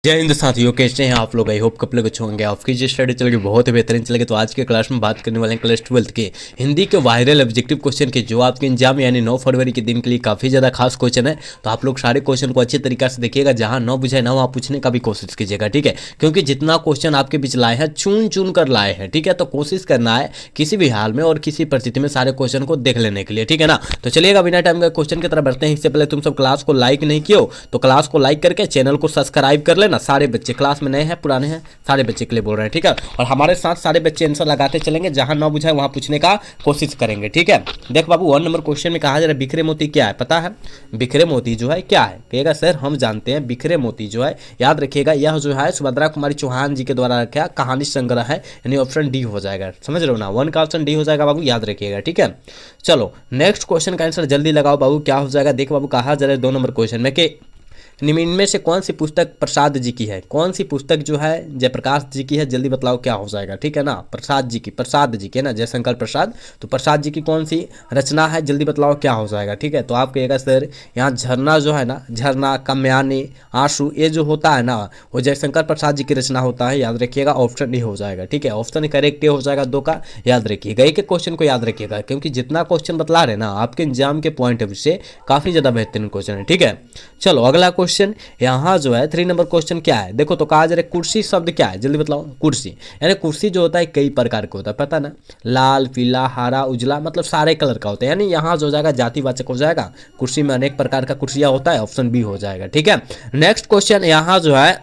जय हिंद साथियों, कैसे हैं आप लोग। आई होप कप लोग अच्छे होंगे। आपकी जो स्टडी चल रही बहुत ही बेहतरीन चलेगी। तो आज के क्लास में बात करने वाले हैं क्लास 12 के हिंदी के वायरल ऑब्जेक्टिव क्वेश्चन के, जो आपके एग्जाम यानी 9 फरवरी के दिन के लिए काफ़ी ज़्यादा खास क्वेश्चन है। तो आप लोग सारे क्वेश्चन को अच्छे तरीके से देखिएगा, जहाँ न बुझाए ना वहाँ पूछने का भी कोशिश कीजिएगा, ठीक है। क्योंकि जितना क्वेश्चन आपके बीच लाए हैं, चुन चुन कर लाए हैं, ठीक है। तो कोशिश करना है किसी भी हाल में और किसी परिस्थिति में सारे क्वेश्चन को देख लेने के लिए, ठीक है ना। तो चलिएगा बिना टाइम का क्वेश्चन की तरफ बढ़ते हैं। इससे पहले तुम सब क्लास को लाइक नहीं किए हो तो क्लास को लाइक करके चैनल को सब्सक्राइब कर लेना। सारे बच्चे क्लास में नए हैं पुराने हैं, सारे बच्चे के लिए बोल रहे हैं, ठीक है। और हमारे साथ सारे बच्चे आंसर लगाते चलेंगे, जहां ना बुझाए वहां पूछने का कोशिश करेंगे, ठीक है। देख बाबू, 1 नंबर क्वेश्चन में कहा जा रहा है बिखरे मोती क्या है, पता है बिखरे मोती जो है क्या है। कहेगा सर हम जानते हैं बिखरे मोती जो है, याद रखिएगा यह जो है सुभद्रा कुमारी चौहान जी के द्वारा रखा कहानी संग्रह है, यानी ऑप्शन डी हो जाएगा। समझ रहे हो ना, 1 का ऑप्शन डी हो जाएगा बाबू, याद रखिएगा, ठीक है। चलो नेक्स्ट क्वेश्चन का आंसर जल्दी लगाओ बाबू, क्या हो जाएगा। देख बाबू, कहा जा रहा है 2 नंबर क्वेश्चन में कि निम्न में से कौन सी पुस्तक प्रसाद जी की है। कौन सी पुस्तक जो है जयप्रकाश जी की है, जल्दी बतलाओ क्या हो जाएगा, ठीक है ना। प्रसाद जी की है ना, जयशंकर प्रसाद। तो प्रसाद जी की कौन सी रचना है, जल्दी बतलाओ क्या हो जाएगा, ठीक है। तो आप कहिएगा सर यहाँ झरना जो है ना, झरना, काम्यानी, आंसू, ये जो होता है ना वो जयशंकर प्रसाद जी की रचना होता है, याद रखिएगा। ऑप्शन डी हो जाएगा, ठीक है। ऑप्शन करेक्ट हो जाएगा 2 का, याद रखिएगा। एक एक क्वेश्चन को याद रखिएगा, क्योंकि जितना क्वेश्चन बतला रहे ना आपके एग्जाम के पॉइंट ऑफ व्यू से काफ़ी ज़्यादा बेहतरीन क्वेश्चन है, ठीक है। चलो अगला क्वेश्चन यहाँ जो है 3 नंबर क्वेश्चन क्या है। देखो तो कहा जा रहा है कुर्सी शब्द क्या है, जल्दी बताओ। कुर्सी यानी कुर्सी जो होता है कई प्रकार का होता है, पता ना, लाल, पीला, हरा, उजला, मतलब सारे कलर का होता है। यानी यहाँ जो जाएगा जातिवाचक हो जाएगा। कुर्सी में अनेक प्रकार का कुर्सियाँ होता है, ऑप्शन बी हो जाएगा, ठीक है। नेक्स्ट क्वेश्चन यहाँ जो है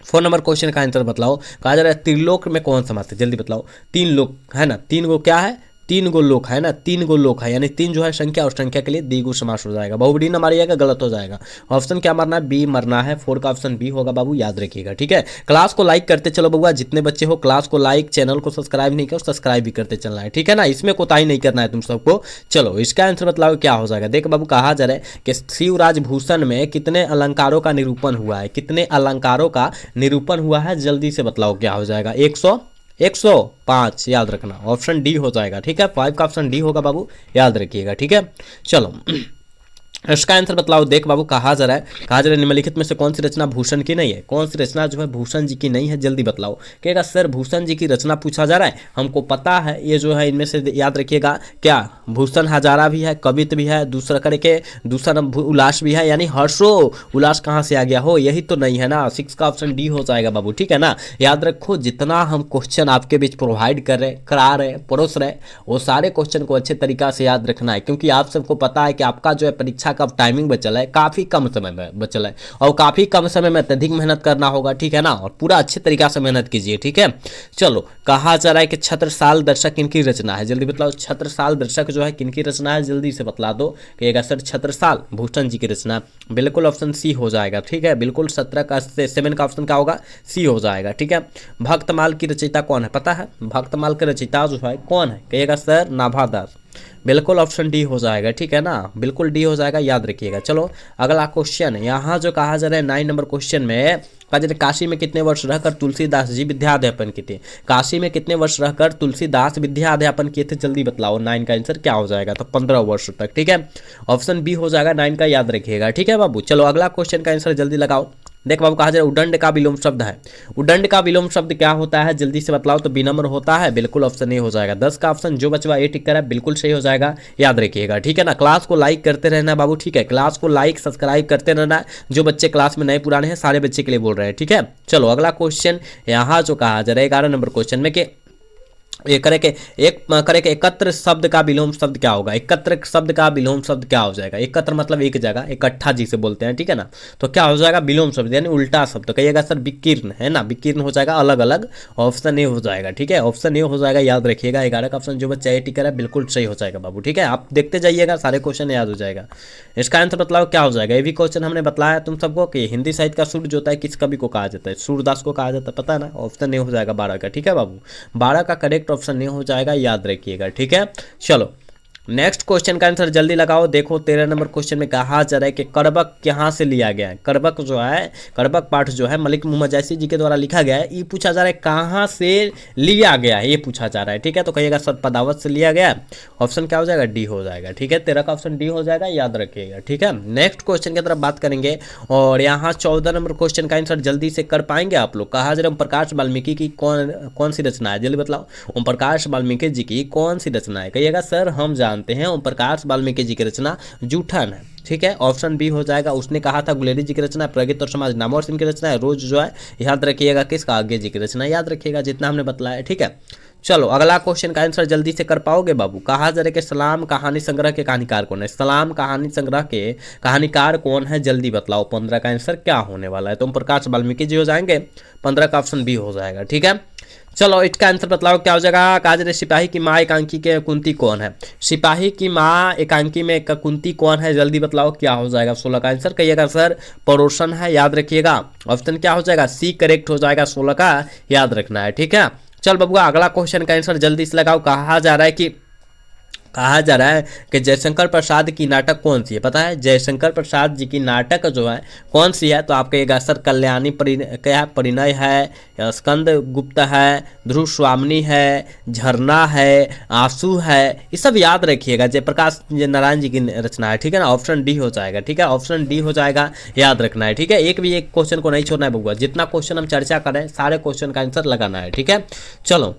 4 नंबर क्वेश्चन का आंसर बतलाओ। कहा जा रहा है त्रिलोक में कौन समास है, जल्दी बतलाओ। 3 लोक है ना, 3 गो क्या है, 3 गो लोक है ना, 3 गो लोक है, यानी 3 जो है संख्या और संख्या के लिए द्विगु समास हो जाएगा। बहुवचन न मारिएगा, गलत हो जाएगा। ऑप्शन क्या मारना है, बी मरना है। 4 का ऑप्शन बी होगा बाबू, याद रखिएगा, ठीक है। क्लास को लाइक करते चलो बबुआ, जितने बच्चे हो क्लास को लाइक, चैनल को सब्सक्राइब नहीं किया सब्सक्राइब भी करते चलना है, ठीक है ना। इसमें कोताही नहीं करना है तुम सबको। चलो इसका आंसर बतलाओ क्या हो जाएगा। देख बाबू, कहा जा रहा है कि शिवराज भूषण में कितने अलंकारों का निरूपण हुआ है, कितने अलंकारों का निरूपण हुआ है, जल्दी से बतलाओ क्या हो जाएगा। 105, याद रखना, ऑप्शन डी हो जाएगा, ठीक है। 5 का ऑप्शन डी होगा बाबू, याद रखिएगा, ठीक है। चलो इसका आंसर बतलाओ। देख बाबू, कहा जा रहा है निम्नलिखित में से कौन सी रचना भूषण की नहीं है। कौन सी रचना जो है भूषण जी की नहीं है, जल्दी बतलाओ। कहेगा सर भूषण जी की रचना पूछा जा रहा है, हमको पता है ये जो है इनमें से, याद रखिएगा क्या, भूषण हजारा भी है, कवित्व भी है, दूसरा करके दूसरा उल्लास भी है, यानी हर्षो उल्लास कहाँ से आ गया हो, यही तो नहीं है ना। 6 का ऑप्शन डी हो जाएगा बाबू, ठीक है ना। याद रखो जितना हम क्वेश्चन आपके बीच प्रोवाइड करा रहे परोस रहे, वो सारे क्वेश्चन को अच्छे तरीका से याद रखना है, क्योंकि आप सबको पता है कि आपका जो है परीक्षा का टाइमिंग बचल है, काफी कम समय में बचल है, और काफी कम समय में अत्यधिक मेहनत करना होगा, ठीक है ना। और पूरा अच्छे तरीका से मेहनत कीजिए, ठीक है। चलो कहा जा रहा है कि छत्रसाल दर्शक किनकी रचना है, जल्दी बतलाओ। छत्रसाल दर्शक जो है किनकी रचना है, जल्दी से बतला दो। कहिएगा सर छत्रसाल भूषण जी की रचना, बिल्कुल ऑप्शन सी हो जाएगा, ठीक है। बिल्कुल 17 का 7 का ऑप्शन क्या होगा, सी हो जाएगा, ठीक है। भक्तमाल की रचयिता कौन है, पता है भक्तमाल के रचयिता जो है कौन है। कहिएगा सर नाभादास, बिल्कुल ऑप्शन डी हो जाएगा, ठीक है ना, बिल्कुल डी हो जाएगा, याद रखिएगा। चलो अगला क्वेश्चन यहाँ जो कहा जा रहा है 9 नंबर क्वेश्चन में, काशी में कितने वर्ष रहकर तुलसीदास जी विद्या अध्यापन किए थे। काशी में कितने वर्ष रहकर तुलसीदास विद्या अध्यापन किए थे, जल्दी बतलाओ। 9 का आंसर क्या हो जाएगा, तो 15 वर्ष तक, ठीक है। ऑप्शन बी हो जाएगा 9 का, याद रखिएगा, ठीक है बाबू। चलो अगला क्वेश्चन का आंसर जल्दी लगाओ। देख बाबू, कहा जाए उदंड का विलोम शब्द है। उदंड का विलोम शब्द क्या होता है, जल्दी से बतलाओ। तो विनम्र होता है, बिल्कुल ऑप्शन ए हो जाएगा। 10 का ऑप्शन जो बचवा ए टिक है, बिल्कुल सही हो जाएगा, याद रखिएगा, ठीक है ना। क्लास को लाइक करते रहना बाबू, ठीक है। क्लास को लाइक सब्सक्राइब करते रहना। जो बच्चे क्लास में नए पुराने हैं सारे बच्चे के लिए बोल रहे हैं, ठीक है। चलो अगला क्वेश्चन यहाँ जो कहा जा रहा है 11 नंबर क्वेश्चन में, कि एकत्र शब्द का विलोम शब्द क्या होगा। एकत्र शब्द का विलोम शब्द क्या हो जाएगा। एकत्र मतलब एक जगह, इकट्ठा जिसे बोलते हैं, ठीक है ना। तो क्या हो जाएगा विलोम शब्द, यानी उल्टा शब्द। कहिएगा सर विकीर्ण है ना, विकीर्ण हो जाएगा, अलग अलग, ऑप्शन ए हो जाएगा, ठीक है। ऑप्शन ए हो जाएगा, याद रखिएगा। 11 का ऑप्शन जो बच्चा ए टिकर है बिल्कुल सही हो जाएगा बाबू, ठीक है। आप देखते जाइएगा, सारे क्वेश्चन याद हो जाएगा। इसका आंसर बतलाओ क्या हो जाएगा। ये भी क्वेश्चन हमने बताया तुम सबको कि हिंदी साहित्य का सूर्य जो होता है किस कवि को कहा जाता है, सूरदास को कहा जाता है, पता है ना। ऑप्शन ए हो जाएगा 12 का, ठीक है बाबू। 12 का करेक्ट ऑप्शन ए हो जाएगा, याद रखिएगा, ठीक है। चलो नेक्स्ट क्वेश्चन का आंसर जल्दी लगाओ। देखो 13 नंबर क्वेश्चन में कहा जा रहा है कि करबक कहाँ से लिया गया है। करबक जो है, करबक पाठ जो है मलिक मोहम्मद जैसी जी के द्वारा लिखा गया है। ये पूछा जा रहा है कहाँ से लिया गया है, ये पूछा जा रहा है। ठीक है, तो कहिएगा सर पदावत से लिया गया। ऑप्शन क्या हो जाएगा, डी हो जाएगा। ठीक है, 13 का ऑप्शन डी हो जाएगा, याद रखिएगा। ठीक है, नेक्स्ट क्वेश्चन की तरफ बात करेंगे और यहाँ 14 नंबर क्वेश्चन का आंसर जल्दी से कर पाएंगे आप लोग। कहा जा रहा है ओम प्रकाश वाल्मीकि की कौन सी रचना है, जल्दी बताओ। ओम प्रकाश वाल्मीकि जी की कौन सी रचना है। कहिएगा सर हम जानते हैं ओम प्रकाश वाल्मीकि जी की रचना जूठन है। ठीक है, ऑप्शन बी हो जाएगा। उसने कहा था गुलेरी जी की रचना है, प्रगति और समाज नामवर सिंह की रचना है, रोज जो है याद रखिएगा किसका, आगे जी की रचना याद रखिएगा, जितना हमने बतलाया। ठीक है, चलो अगला क्वेश्चन का आंसर जल्दी से कर पाओगे बाबू। कहा जा रहा है कि सलाम कहानी संग्रह के कहानीकार कौन है। सलाम कहानी संग्रह के कहानीकार कौन है, जल्दी बतलाओ। 15 का आंसर क्या होने वाला है, तो ओम प्रकाश वाल्मीकि जी हो जाएंगे। 15 का ऑप्शन बी हो जाएगा। ठीक है, चलो इसका आंसर बतलाओ क्या हो जाएगा। कहा जा रहा है सिपाही की माँ एकांकी के कुंती कौन है। सिपाही की माँ एकांकी में कुंती कौन है, जल्दी बतलाओ क्या हो जाएगा। 16 का आंसर कहिएगा सर पड़ोसन है, याद रखिएगा। ऑप्शन क्या हो जाएगा, सी करेक्ट हो जाएगा। 16 का याद रखना है। ठीक है, चल बबुआ अगला क्वेश्चन का आंसर जल्दी से लगाओ। कहा जा रहा है कि जयशंकर प्रसाद की नाटक कौन सी है, पता है जयशंकर प्रसाद जी की नाटक जो है कौन सी है, तो आपका ये सर कल्याणी क्या परिणय है, स्कंद गुप्त है, ध्रुव स्वामिनी है, झरना है, आंसू है, ये सब याद रखिएगा। जयप्रकाश नारायण जी की रचना है। ठीक है ना, ऑप्शन डी हो जाएगा। ठीक है, ऑप्शन डी हो जाएगा, याद रखना है। ठीक है, एक भी एक क्वेश्चन को नहीं छोड़ना है बबुआ, जितना क्वेश्चन हम चर्चा करें सारे क्वेश्चन का आंसर लगाना है। ठीक है, चलो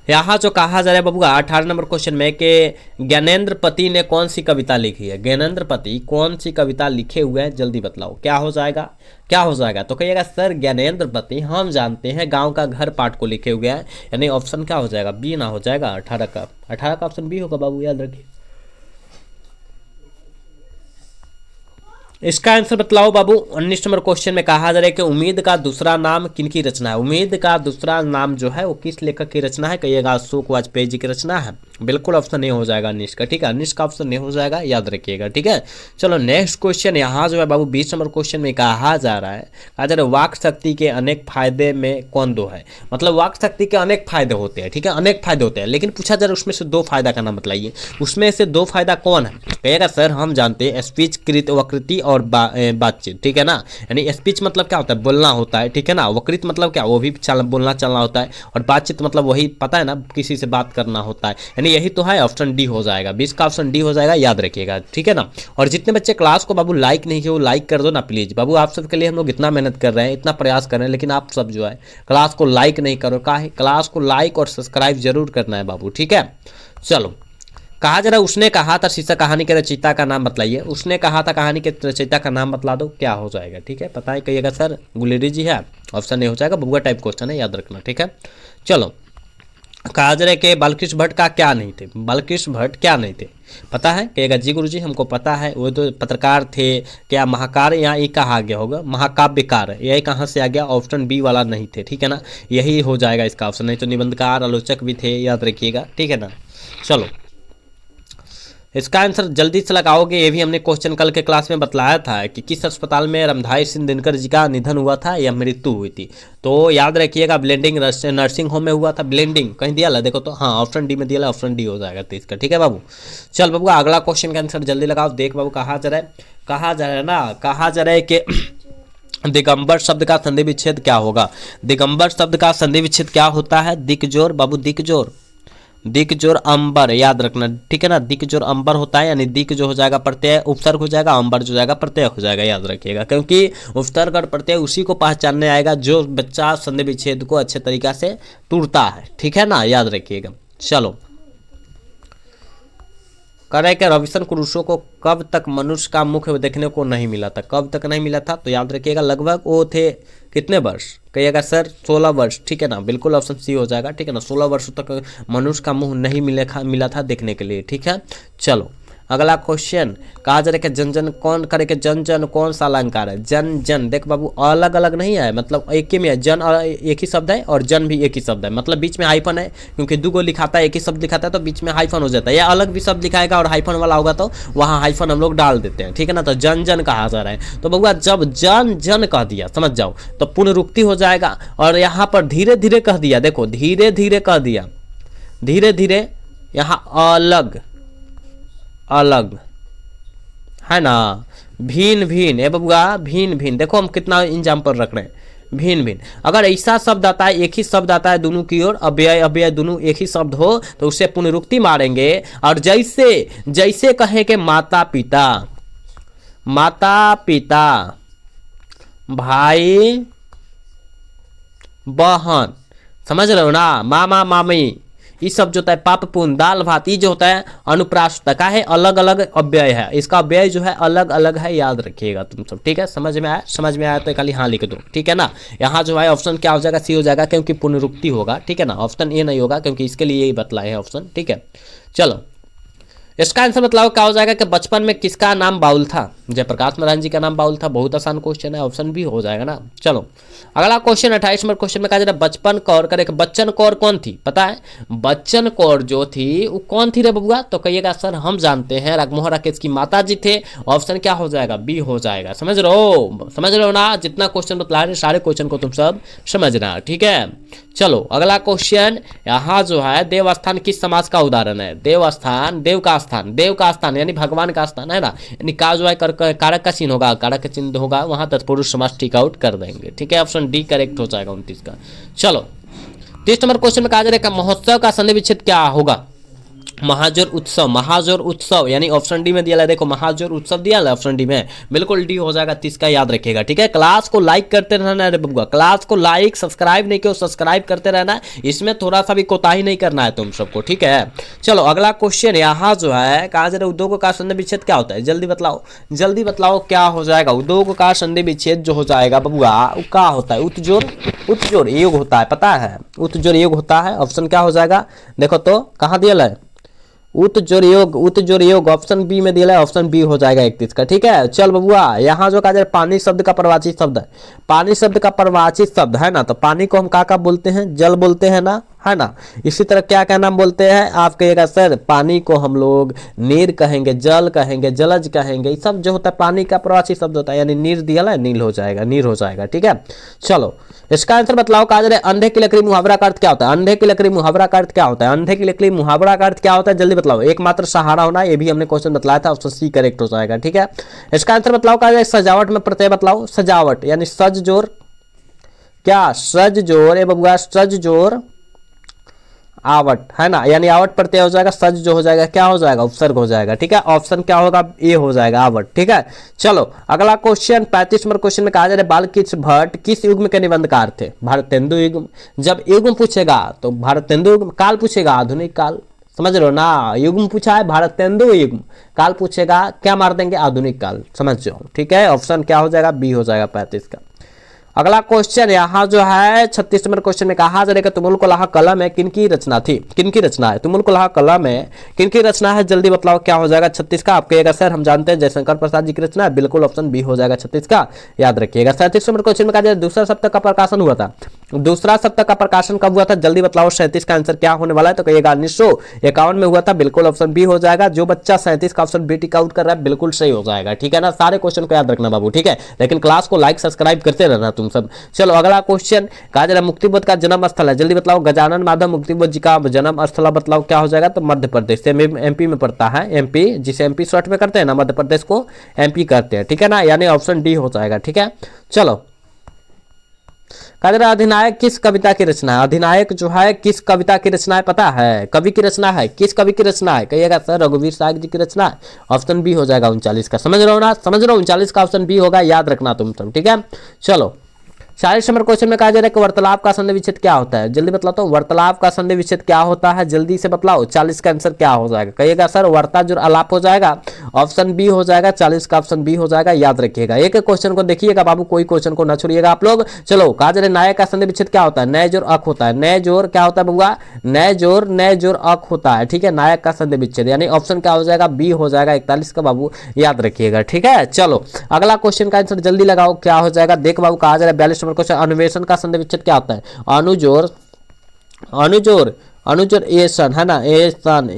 यहाँ जो कहा जा रहा है बबुआ 18 नंबर क्वेश्चन में कि ज्ञानेंद्र पति ने कौन सी कविता लिखी है। ज्ञानेंद्र पति कौन सी कविता लिखे हुए हैं, जल्दी बतलाओ क्या हो जाएगा, क्या हो जाएगा। तो कहिएगा सर ज्ञानेंद्र पति हम जानते हैं गांव का घर पाठ को लिखे हुए हैं, यानी ऑप्शन क्या हो जाएगा, बी ना हो जाएगा। 18 का ऑप्शन बी होगा बाबू, याद रखिए। इसका आंसर बतलाओ बाबू। 19 नंबर क्वेश्चन में कहा जा रहा है कि उम्मीद का दूसरा नाम किनकी रचना है। उम्मीद का दूसरा नाम जो है वो किस लेखक की रचना है, कहिएगा अशोक वाजपेयी जी की रचना है। बिल्कुल ऑप्शन ए हो जाएगा 19 का। ठीक है, 19 का ऑप्शन ए हो जाएगा, याद रखिएगा। ठीक है, चलो नेक्स्ट क्वेश्चन यहाँ जो है बाबू 20 नंबर क्वेश्चन में कहा जा रहा है वाक शक्ति के अनेक फायदे में कौन दो है। मतलब वाक शक्ति के अनेक फायदे होते हैं। ठीक है, अनेक फायदे होते हैं, लेकिन पूछा जा रहा है उसमें से 2 फायदा का नाम बताइए। उसमें से 2 फायदा कौन है, कहिएगा सर हम जानते हैं स्पीच कृत वकृति और बातचीत। ठीक है ना, यानी स्पीच मतलब क्या होता है, बोलना होता है। ठीक है ना, वकृत मतलब क्या, वो भी बोलना चलना होता है, और बातचीत मतलब वही पता है ना, किसी से बात करना होता है, यानी यही तो है। ऑप्शन डी हो जाएगा, 20 का ऑप्शन डी हो जाएगा, याद रखिएगा। ठीक है ना, और जितने बच्चे क्लास को बाबू लाइक नहीं किए वो लाइक कर दो ना प्लीज बाबू। आप सबके लिए हम लोग इतना मेहनत कर रहे हैं, इतना प्रयास कर रहे हैं, लेकिन आप सब जो है क्लास को लाइक नहीं करो। का है, क्लास को लाइक और सब्सक्राइब जरूर करना है बाबू। ठीक है, चलो कहा जरा उसने कहा था शीर्षक कहानी के रचयिता का नाम बतलाइए। उसने कहा था कहानी के रचयिता का नाम बतला दो, क्या हो जाएगा। ठीक है, पता है कहिएगा सर गुलेरी जी है, ऑप्शन ए हो जाएगा। बबुआ टाइप क्वेश्चन है, याद रखना। ठीक है, चलो कहा जा रहा है कि बालकृष्ण भट्ट का क्या नहीं थे। बालकृष्ण भट्ट क्या नहीं थे, पता है कहिएगा जी गुरु जी हमको पता है, वो तो पत्रकार थे। क्या महाकार यहाँ ये कहा आ गया होगा, महाकाव्यकार, यही कहाँ से आ गया, ऑप्शन बी वाला नहीं थे। ठीक है ना, यही हो जाएगा इसका ऑप्शन, नहीं तो निबंधकार आलोचक भी थे, याद रखिएगा। ठीक है ना, चलो इसका आंसर जल्दी से लगाओगे। ये भी हमने क्वेश्चन कल के क्लास में बतलाया था कि किस अस्पताल में रामधारी सिंह दिनकर जी का निधन हुआ था या मृत्यु हुई थी, तो याद रखिएगा ब्लेंडिंग नर्सिंग होम में हुआ था। ब्लेंडिंग कहीं दिया ला, देखो तो हाँ ऑप्शन डी में दिया ला, ऑप्शन डी हो जाएगा 23 का। ठीक है बाबू, चल बाबू अगला क्वेश्चन का आंसर जल्दी लगाओ। देख बाबू कहा जा रहा है कि दिगंबर शब्द का संधि विच्छेद क्या होगा। दिगंबर शब्द का संधि विच्छेद क्या होता है, दिकजोर बाबू, दिकजोर, दिकजोर अंबर, याद रखना। ठीक है ना, दिकजोर अंबर होता है, यानी दिक जो हो जाएगा प्रत्यय उपसर्ग हो जाएगा, अंबर जो जाएगा प्रत्यय हो जाएगा, याद रखिएगा। क्योंकि उपसर्ग और प्रत्यय उसी को पहचानने आएगा जो बच्चा संधि विच्छेद को अच्छे तरीका से तोड़ता है। ठीक है ना, याद रखिएगा। चलो करे कि रविशन क्रूसो को कब तक मनुष्य का मुख देखने को नहीं मिला था। कब तक नहीं मिला था, तो याद रखिएगा लगभग वो थे कितने वर्ष, कहिएगा सर 16 वर्ष। ठीक है ना, बिल्कुल ऑप्शन सी हो जाएगा। ठीक है ना, 16 वर्ष तक मनुष्य का मुंह नहीं मिला था देखने के लिए। ठीक है, चलो अगला क्वेश्चन कहा जा रहा है कि जन जन कौन करे कि जन जन कौन सा अलंकार है। जन जन देख बाबू अलग अलग नहीं है, मतलब एक ही में है। जन और एक ही शब्द है और जन भी एक ही शब्द है, मतलब बीच में हाइफन है, क्योंकि 2 गो लिखाता है, एक ही शब्द लिखाता है तो बीच में हाइफन हो जाता है। या अलग भी शब्द लिखाएगा और हाइफन वाला होगा तो वहाँ हाइफन हम लोग डाल देते हैं। ठीक है ना, तो जन जन कहा जा रहा है। तो बबुआ जब जन जन कह दिया समझ जाओ तो पुनरुक्ति हो जाएगा, और यहाँ पर धीरे धीरे कह दिया, देखो धीरे धीरे कह दिया, धीरे धीरे यहाँ अलग अलग, है ना। भिन्न भिन्न, ए बबुआ भिन्न भिन्न, देखो हम कितना एग्जाम्पल रख रहे हैं, भिन्न भिन्न। अगर ऐसा शब्द आता है, एक ही शब्द आता है दोनों की ओर, अव्यय अव्यय दोनों एक ही शब्द हो, तो उससे पुनरुक्ति मारेंगे। और जैसे जैसे कहें कि माता पिता, माता पिता, भाई बहन, समझ रहे हो ना, मामा मामी, ये सब जो होता है पाप पुण्य, दाल भात, ये जो होता है अनुप्रास होता है, अलग अलग अव्यय है, इसका अव्यय जो है अलग अलग है, याद रखिएगा तुम सब, ठीक है। समझ में आया? समझ में आया तो खाली हाँ लिख दो, ठीक है ना। यहाँ जो है ऑप्शन क्या हो जाएगा, सी हो जाएगा, क्योंकि पुनरुक्ति होगा, ठीक है ना। ऑप्शन ए नहीं होगा, क्योंकि इसके लिए यही बतलाए हैं ऑप्शन, ठीक है। चलो इसका आंसर बताओ क्या हो जाएगा कि बचपन में किसका नाम बाउल था, जयप्रकाश नारायण जी का नाम बाउल था। बहुत आसान क्वेश्चन है, ऑप्शन भी हो जाएगा ना। चलो अगला क्वेश्चन 28 नंबर क्वेश्चन में कहा जा रहा है बचपन कौर करे, बच्चन कौर कौन थी, पता है बच्चन कौर जो थी वो कौन थी रे बबुआ, तो कहिएगा सर हम जानते हैं राजमोहन राकेश की माता जी थे। ऑप्शन क्या हो जाएगा, बी हो जाएगा। समझ रहे हो ना, जितना क्वेश्चन बतला रहे सारे क्वेश्चन को तुम सब समझना, ठीक है। चलो अगला क्वेश्चन, यहाँ जो है देवस्थान किस समास का उदाहरण है, देवस्थान देव का स्थान, देव का स्थान यानी भगवान का स्थान, है ना। यानी का जो है कारक का चिन्ह होगा, कारक का चिन्ह होगा, वहां तत्पुरुष समास टिक आउट कर देंगे, ठीक है। ऑप्शन डी करेक्ट हो जाएगा 29 का। चलो 30 नंबर क्वेश्चन में कहा जा रहा है महोत्सव का संधि विच्छेद क्या होगा, महाजोर उत्सव, महाजोर उत्सव, यानी ऑप्शन डी में दिया है, देखो महाजोर उत्सव दिया है ऑप्शन डी में, बिल्कुल डी हो जाएगा 30 का, याद रखिएगा, ठीक है। क्लास को लाइक करते रहना है बबुआ, क्लास को लाइक सब्सक्राइब नहीं किया सब्सक्राइब करते रहना, इसमें थोड़ा सा भी कोताही नहीं करना है तुम सबको, ठीक है। चलो अगला क्वेश्चन, यहाँ जो है कहा जा रहा है उद्योग का संधि विच्छेद क्या होता है, जल्दी बतलाओ, जल्दी बतलाओ क्या हो जाएगा। उद्योग का संधि विच्छेद जो हो जाएगा बबुआ वो क्या होता है, उत्जोड़ योग होता है, पता है उत्जोड़ योग होता है। ऑप्शन क्या हो जाएगा, देखो तो कहाँ दिया है, उत्जोड़ योग ऑप्शन बी में दिया है, ऑप्शन बी हो जाएगा 31 का, ठीक है। चल बबुआ यहाँ जो कहा जाए पानी शब्द का प्रवाचित शब्द है, पानी शब्द का प्रवाचित शब्द है ना, तो पानी को हम क्या बोलते हैं, जल बोलते हैं ना, है ना। इसी तरह क्या क्या नाम बोलते हैं, आप कहिएगा सर पानी को हम लोग नीर कहेंगे, जल कहेंगे, जलज कहेंगे, ये सब जो होता है पानी का प्रवाचित शब्द होता है, यानी नीर दिया है, नील हो जाएगा, नीर हो जाएगा, ठीक है। चलो इसका आंसर बतलाओ, कहा जा रहा है अंधे की लकड़ी मुहावरा का अर्थ क्या होता है, अंधे की लकड़ी मुहावरा का अर्थ क्या होता है, अंधे की लकड़ी मुहावरा का अर्थ क्या होता है, जल्दी बतलाओ। एकमात्र सहारा होना, ये भी हमने क्वेश्चन बतलाया था, ऑप्शन सी करेक्ट हो जाएगा, ठीक है। इसका आंसर बतलाओ, कहा जाए सजावट में प्रत्यय बतलाओ, सजावट यानी सज जोर, क्या सज जोर, ए बबुआ सज जोर आवट, है ना, यानी आवट प्रत्यय हो जाएगा, सज जो हो जाएगा क्या हो जाएगा, उपसर्ग हो जाएगा, ठीक है। ऑप्शन क्या होगा, ए हो जाएगा आवट, ठीक है। चलो अगला क्वेश्चन 35 नंबर क्वेश्चन में कहा जा रहा है बालकृष्ण भट्ट किस युग्म के निबंधकार थे, भारतेंदु युग्म। जब युग्म पूछेगा तो भारतेंदु युग्म, काल पूछेगा आधुनिक काल, समझ रहे हो ना, युग्म पूछा है भारतेंदु युग्म, काल पूछेगा क्या मार देंगे, आधुनिक काल, समझ जाओ, ठीक है। ऑप्शन क्या हो जाएगा, बी हो जाएगा 35 का। अगला क्वेश्चन यहाँ जो है 36 नंबर क्वेश्चन में कहा जा रहा है तुमुल कुलाहा कलम है किनकी रचना थी, किनकी रचना है, तुमुल कुलाहा कलम है किनकी रचना है, जल्दी बतलाओ क्या हो जाएगा 36 का। आप कहिएगा सर हम जानते हैं जयशंकर प्रसाद जी की रचना है, बिल्कुल ऑप्शन बी हो जाएगा 36 का, याद रखिएगा। 37 नंबर क्वेश्चन में कहा जाए दूसरा सप्ताह का प्रकाशन हुआ था, दूसरा सप्ताह का प्रकाशन कब हुआ था, जल्दी बतलाओ। 37 का आंसर क्या होने वाला है, तो कहिएगा 1951 में हुआ था, बिल्कुल ऑप्शन बी हो जाएगा। जो बच्चा 37 का ऑप्शन बी टिक आउट कर रहा है बिल्कुल सही हो जाएगा, ठीक है ना। सारे क्वेश्चन को याद रखना बाबू, ठीक है, लेकिन क्लास को लाइक सब्सक्राइब करते रहना तुम सब। चलो अगला क्वेश्चन, कहा जा रहा है मुक्तिबोध का जन्म स्थल है, जल्दी बतलाओ। गजानन माधव मुक्तिबोध जी का जन्म स्थल बतलाओ क्या हो जाएगा, तो मध्य प्रदेश से, एमपी में पड़ता है, एमपी जिसे एमपी शॉर्ट में करते हैं ना, मध्य प्रदेश को एमपी करते हैं, ठीक है ना, यानी ऑप्शन डी हो जाएगा, ठीक है। चलो कहा जा रहा है अधिनायक किस कविता की रचना है, अधिनायक जो है किस कविता की रचना है, पता है कवि की रचना है, किस कवि की रचना है, कहिएगा सर रघुवीर साग जी की रचना है, ऑप्शन बी हो जाएगा 39 का। समझ रहे हो ना, समझ रहे हो, 39 का ऑप्शन बी होगा, याद रखना तुम सब, ठीक है। चलो 40 नंबर क्वेश्चन में कहा जा रहा है कि वार्तालाप का संधि विच्छेद क्या होता है, जल्दी बतलाओ तो वार्तालाप का संधि विच्छेद क्या होता है, जल्दी से बतलाओ। 40 का आंसर क्या हो जाएगा, कहिएगा सर वार्ता जो आलाप हो जाएगा, ऑप्शन बी हो जाएगा, 40 का ऑप्शन बी हो जाएगा, याद रखिएगा। एक एक क्वेश्चन को देखिएगा बाबू, कोई क्वेश्चन को ना छोड़िएगा आप लोग। चलो कहा जा रहा है नायक का संधि विच्छेद क्या होता है, नए जोर अक होता है, नए जोर क्या होता है बबुआ, नए जोर अक होता है, ठीक है, नायक का संधि विच्छेद, यानी ऑप्शन क्या हो जाएगा, बी हो जाएगा 41 का बाबू, याद रखिएगा, ठीक है। चलो अगला क्वेश्चन का आंसर जल्दी लगाओ क्या हो जाएगा, देख बाबू कहा जा रहा है 42 नंबर क्वेश्चन, अन्वेषण का संधि विच्छेद क्या होता है, अनुजोर अनुजर एसन है ना, एसन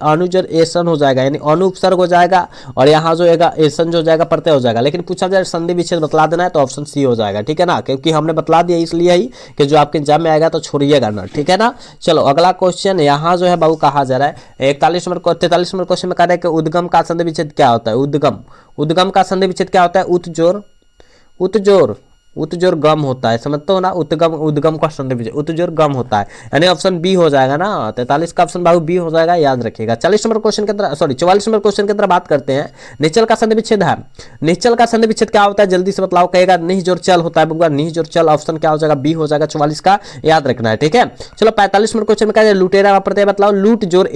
अनुजर एसन हो जाएगा, यानी अनुपसर्ग हो जाएगा और यहाँ जो है एसन जो हो जाएगा प्रत्यय हो जाएगा। लेकिन पूछा जाए संधि विच्छेद बतला देना है तो ऑप्शन सी हो जाएगा, ठीक है ना, क्योंकि हमने बतला दिया इसलिए ही कि जो आपके एग्जाम में आएगा तो छोड़िएगा ना, ठीक है ना। चलो अगला क्वेश्चन यहाँ जो है बाबू कहा जा रहा है 43 नंबर क्वेश्चन में कह रहा है कि उद्गम का संधि विच्छेद क्या होता है। उद्गम का संधि विच्छेद क्या होता है? उत्जोर गम होता है, समझते हो ना। उद्गम का संधि विच्छेद उत्जोर गम होता है, यानी ऑप्शन बी हो जाएगा ना। 43 का ऑप्शन बाबू बी हो जाएगा, याद रखिएगा। 44 नंबर क्वेश्चन की तरह 44 नंबर क्वेश्चन की तरह बात करते हैं। निश्चल का संधि विच्छेद है। निश्चल का संधि विच्छेद क्या होता है? जल्दी से बतलाओ। कहेगा निजोर चल होता है बबुआ, निजोर चल। ऑप्शन क्या हो जाएगा? बी हो जाएगा 44 का, याद रखना है, ठीक है। चलो 45 नंबर क्वेश्चन में क्या है? लुटेरा प्रत्यय बतलाओ। लूट जोर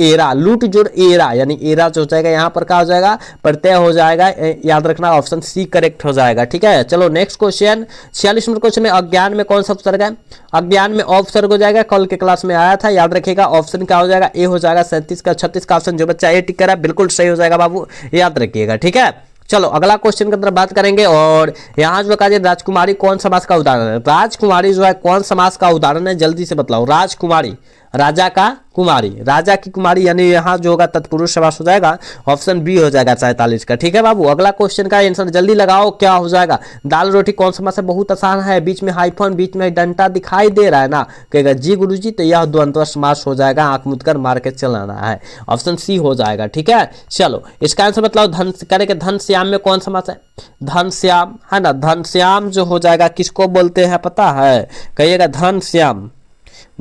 एरा, यानी एरा जो हो जाएगा यहाँ पर क्या हो जाएगा? प्रत्यय हो जाएगा, याद रखना। ऑप्शन सी करेक्ट हो जाएगा, ठीक है। चलो नेक्स्ट क्वेश्चन 46 नंबर क्वेश्चन में अज्ञान में कौन सा उपसर्ग है? अज्ञान में उपसर्ग हो जाएगा, कल के क्लास में आया था, याद रखिएगा। ऑप्शन क्या हो जाएगा? ए हो जाएगा। 37 का 36 का ऑप्शन जो बच्चा ए टिक करा बिल्कुल सही हो जाएगा बाबू, याद रखिएगा, ठीक है। चलो अगला क्वेश्चन की तरफ बात करेंगे और यहाँ जो कहा जाए राजकुमारी कौन समास का उदाहरण है? राजकुमारी जो है कौन समास का उदाहरण है? जल्दी से बतलाओ। राजकुमारी, राजा का कुमारी, राजा की कुमारी, यानी यहाँ जो होगा तत्पुरुष समास हो जाएगा। ऑप्शन बी हो जाएगा 47 का, ठीक है बाबू। अगला क्वेश्चन का आंसर जल्दी लगाओ, क्या हो जाएगा? दाल रोटी कौन समास है? बहुत आसान है, बीच में हाइफन, बीच में डंटा दिखाई दे रहा है ना, कहेगा जी गुरुजी, तो यह द्वंद्व समास हो जाएगा। आंख मूंद कर मार के चलाना है, ऑप्शन सी हो जाएगा, ठीक है। चलो इसका आंसर बताओ। धन करेंगे, धन श्याम में कौन समास है? धन श्याम है ना, धन श्याम जो हो जाएगा किसको बोलते हैं पता है? कहिएगा धन श्याम,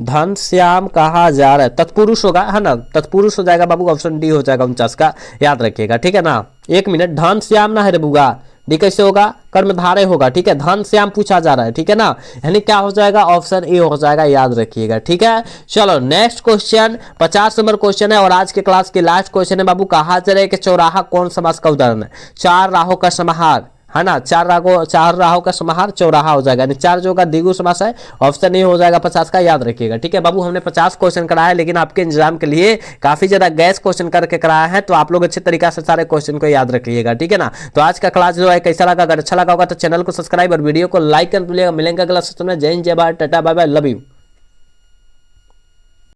धन श्याम कहा जा रहा है, तत्पुरुष होगा है ना, तत्पुरुष हो जाएगा बाबू। ऑप्शन डी हो जाएगा 49 का, याद रखिएगा, ठीक है ना। एक मिनट, धन श्याम ना है रे बुआ, डी कैसे होगा? कर्मधारय होगा, ठीक है। धन श्याम पूछा जा रहा है, ठीक है ना, यानी क्या हो जाएगा? ऑप्शन ए हो जाएगा, याद रखिएगा, ठीक है। चलो नेक्स्ट क्वेश्चन 50 नंबर क्वेश्चन है और आज के क्लास के लास्ट क्वेश्चन है बाबू। कहा जा रहा है कि चौराहा कौन समास का उदाहरण है? चार राहों का समाहार है ना, चार राहों का समाहार चौराहा हो जाएगा, यानी चार जो का द्विगु समास है। ऑप्शन ए हो जाएगा 50 का, याद रखिएगा, ठीक है बाबू। हमने 50 क्वेश्चन कराया, लेकिन आपके एग्जाम के लिए काफी ज्यादा गैस क्वेश्चन करके कराया है, तो आप लोग अच्छे तरीके से सारे क्वेश्चन को याद रखिएगा, ठीक है ना। तो आज का क्लास जो है कैसा लगा? अगर अच्छा लगा होगा तो चैनल को सब्सक्राइब और वीडियो को लाइक कर दीजिएगा। मिलेंगे अगला सेशन में। जय हिंद, जय Bharat, tata, bye bye, love you.